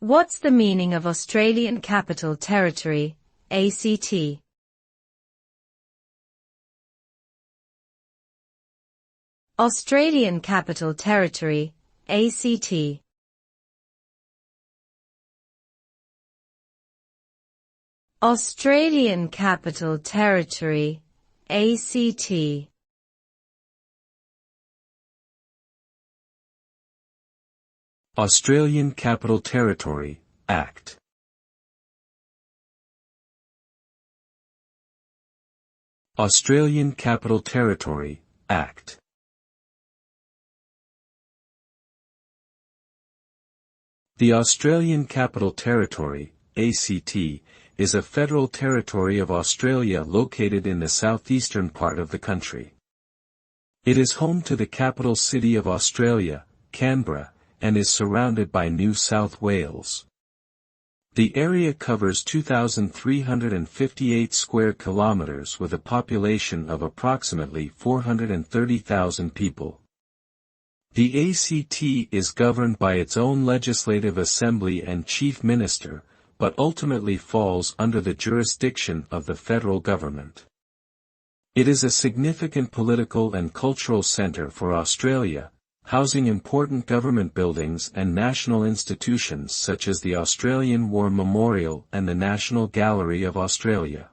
What's the meaning of Australian Capital Territory, ACT? Australian Capital Territory, ACT. Australian Capital Territory, ACT. Australian Capital Territory, Act. Australian Capital Territory, Act. The Australian Capital Territory, ACT, is a federal territory of Australia located in the southeastern part of the country. It is home to the capital city of Australia, Canberra, and is surrounded by New South Wales. The area covers 2,358 square kilometers with a population of approximately 430,000 people. The ACT is governed by its own legislative assembly and chief minister, but ultimately falls under the jurisdiction of the federal government. It is a significant political and cultural centre for Australia, housing important government buildings and national institutions such as the Australian War Memorial and the National Gallery of Australia.